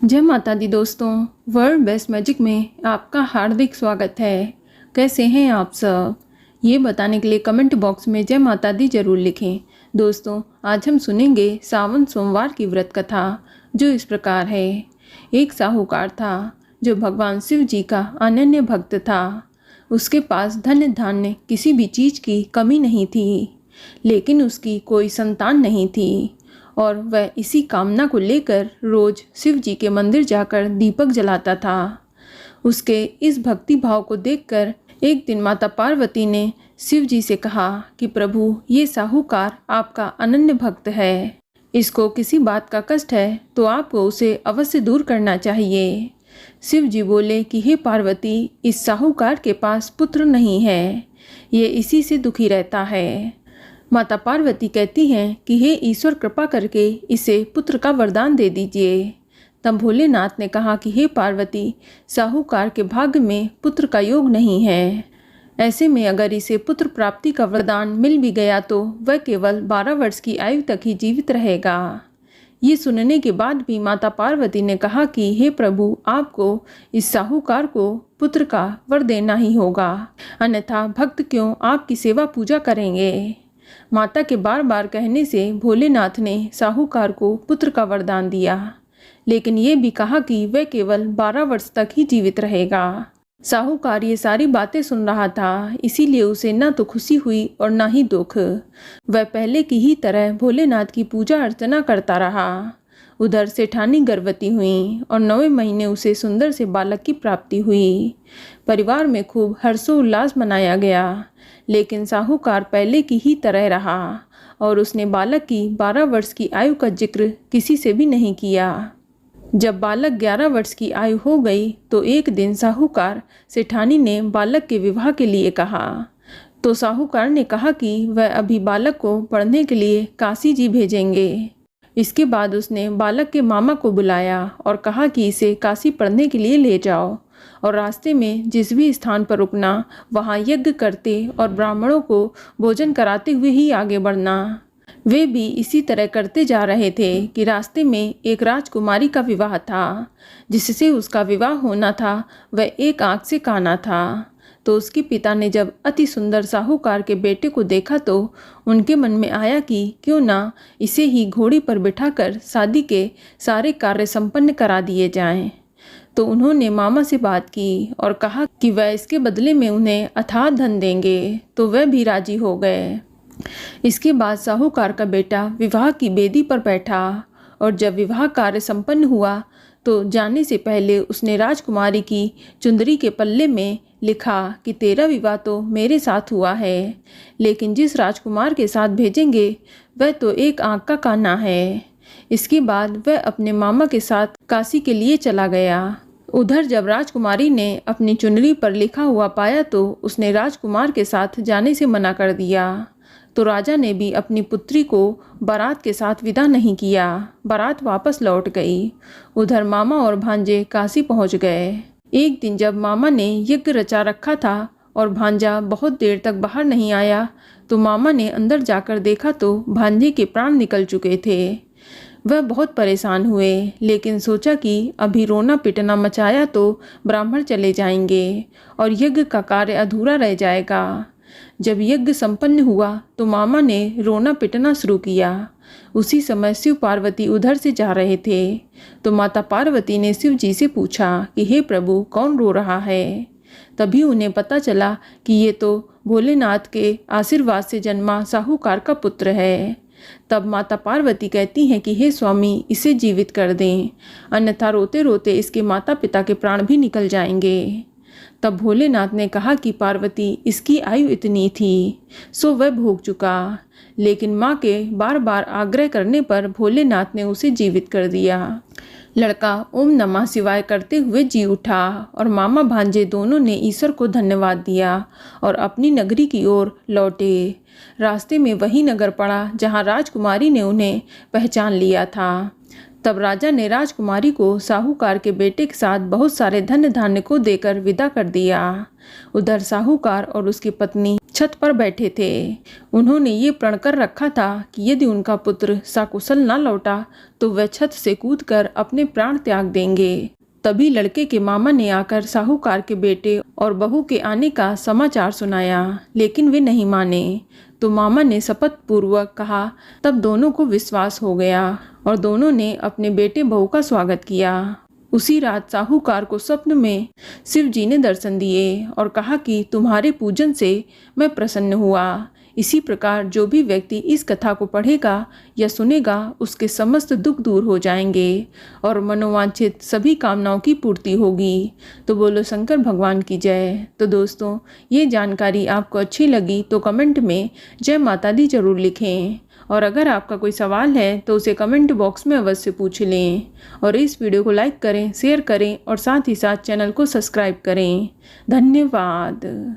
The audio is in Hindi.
जय माता दी दोस्तों, वर्ल्ड बेस्ट मैजिक में आपका हार्दिक स्वागत है। कैसे हैं आप सब? ये बताने के लिए कमेंट बॉक्स में जय माता दी जरूर लिखें। दोस्तों, आज हम सुनेंगे सावन सोमवार की व्रत कथा, जो इस प्रकार है। एक साहूकार था जो भगवान शिव जी का अनन्य भक्त था। उसके पास धन धान्य किसी भी चीज़ की कमी नहीं थी, लेकिन उसकी कोई संतान नहीं थी और वह इसी कामना को लेकर रोज शिव जी के मंदिर जाकर दीपक जलाता था। उसके इस भक्ति भाव को देखकर एक दिन माता पार्वती ने शिव जी से कहा कि प्रभु, ये साहूकार आपका अनन्य भक्त है। इसको किसी बात का कष्ट है तो आपको उसे अवश्य दूर करना चाहिए। शिव जी बोले कि हे पार्वती, इस साहूकार के पास पुत्र नहीं है, ये इसी से दुखी रहता है। माता पार्वती कहती हैं कि हे ईश्वर, कृपा करके इसे पुत्र का वरदान दे दीजिए। तब भोलेनाथ ने कहा कि हे पार्वती, साहूकार के भाग्य में पुत्र का योग नहीं है। ऐसे में अगर इसे पुत्र प्राप्ति का वरदान मिल भी गया तो वह केवल 12 वर्ष की आयु तक ही जीवित रहेगा। ये सुनने के बाद भी माता पार्वती ने कहा कि हे प्रभु, आपको इस साहूकार को पुत्र का वर देना ही होगा, अन्यथा भक्त क्यों आपकी सेवा पूजा करेंगे। माता के बार बार कहने से भोलेनाथ ने साहूकार को पुत्र का वरदान दिया, लेकिन ये भी कहा कि वह केवल 12 वर्ष तक ही जीवित रहेगा। साहूकार ये सारी बातें सुन रहा था, इसीलिए उसे न तो खुशी हुई और न ही दुख। वह पहले की ही तरह भोलेनाथ की पूजा अर्चना करता रहा। उधर सेठानी गर्भवती हुई और 9वें महीने उसे सुंदर से बालक की प्राप्ति हुई। परिवार में खूब हर्षोल्लास मनाया गया, लेकिन साहूकार पहले की ही तरह रहा और उसने बालक की 12 वर्ष की आयु का जिक्र किसी से भी नहीं किया। जब बालक 11 वर्ष की आयु हो गई तो एक दिन साहूकार सेठानी ने बालक के विवाह के लिए कहा। तो साहूकार ने कहा कि वह अभी बालक को पढ़ने के लिए काशी जी भेजेंगे। इसके बाद उसने बालक के मामा को बुलाया और कहा कि इसे काशी पढ़ने के लिए ले जाओ और रास्ते में जिस भी स्थान पर रुकना वहाँ यज्ञ करते और ब्राह्मणों को भोजन कराते हुए ही आगे बढ़ना। वे भी इसी तरह करते जा रहे थे कि रास्ते में एक राजकुमारी का विवाह था। जिससे उसका विवाह होना था वह एक आँख से काना था। तो उसके पिता ने जब अति सुंदर साहूकार के बेटे को देखा तो उनके मन में आया कि क्यों ना इसे ही घोड़ी पर बिठाकर शादी के सारे कार्य संपन्न करा दिए जाएं। तो उन्होंने मामा से बात की और कहा कि वह इसके बदले में उन्हें अथाह धन देंगे, तो वह भी राजी हो गए। इसके बाद साहूकार का बेटा विवाह की बेदी पर बैठा और जब विवाह कार्य संपन्न हुआ तो जाने से पहले उसने राजकुमारी की चुंदरी के पल्ले में लिखा कि तेरा विवाह तो मेरे साथ हुआ है, लेकिन जिस राजकुमार के साथ भेजेंगे वह तो एक आँख का काना है। इसके बाद वह अपने मामा के साथ काशी के लिए चला गया। उधर जब राजकुमारी ने अपनी चुनरी पर लिखा हुआ पाया तो उसने राजकुमार के साथ जाने से मना कर दिया। तो राजा ने भी अपनी पुत्री को बारात के साथ विदा नहीं किया। बारात वापस लौट गई। उधर मामा और भांजे काशी पहुंच गए। एक दिन जब मामा ने यज्ञ रचा रखा था और भांजा बहुत देर तक बाहर नहीं आया तो मामा ने अंदर जाकर देखा तो भांजे के प्राण निकल चुके थे। वह बहुत परेशान हुए, लेकिन सोचा कि अभी रोना पिटना मचाया तो ब्राह्मण चले जाएंगे और यज्ञ का कार्य अधूरा रह जाएगा। जब यज्ञ संपन्न हुआ तो मामा ने रोना पिटना शुरू किया। उसी समय शिव पार्वती उधर से जा रहे थे। तो माता पार्वती ने शिव जी से पूछा कि हे प्रभु, कौन रो रहा है? तभी उन्हें पता चला कि ये तो भोलेनाथ के आशीर्वाद से जन्मा साहूकार का पुत्र है। तब माता पार्वती कहती हैं कि हे स्वामी, इसे जीवित कर दें, अन्यथा रोते रोते इसके माता पिता के प्राण भी निकल जाएंगे। तब भोलेनाथ ने कहा कि पार्वती, इसकी आयु इतनी थी सो वह भोग चुका, लेकिन माँ के बार बार आग्रह करने पर भोलेनाथ ने उसे जीवित कर दिया। लड़का ओम नमः शिवाय करते हुए जी उठा और मामा भांजे दोनों ने ईश्वर को धन्यवाद दिया और अपनी नगरी की ओर लौटे। रास्ते में वही नगर पड़ा जहाँ राजकुमारी ने उन्हें पहचान लिया था। तब राजा ने राजकुमारी को साहूकार के बेटे के साथ बहुत सारे धन धान्य को देकर विदा कर दिया। उधर साहूकार और उसकी पत्नी छत पर बैठे थे। उन्होंने ये प्रण कर रखा था कि यदि उनका पुत्र सकुशल न लौटा तो वह छत से कूदकर अपने प्राण त्याग देंगे। तभी लड़के के मामा ने आकर साहूकार के बेटे और बहू के आने का समाचार सुनाया, लेकिन वे नहीं माने। तो मामा ने शपथ पूर्वक कहा। तब दोनों को विश्वास हो गया और दोनों ने अपने बेटे बहू का स्वागत किया। उसी रात साहूकार को स्वप्न में शिव जी ने दर्शन दिए और कहा कि तुम्हारे पूजन से मैं प्रसन्न हुआ। इसी प्रकार जो भी व्यक्ति इस कथा को पढ़ेगा या सुनेगा उसके समस्त दुख दूर हो जाएंगे और मनोवांछित सभी कामनाओं की पूर्ति होगी। तो बोलो शंकर भगवान की जय। तो दोस्तों, ये जानकारी आपको अच्छी लगी तो कमेंट में जय माता दी जरूर लिखें और अगर आपका कोई सवाल है तो उसे कमेंट बॉक्स में अवश्य पूछ लें और इस वीडियो को लाइक करें, शेयर करें और साथ ही साथ चैनल को सब्सक्राइब करें। धन्यवाद।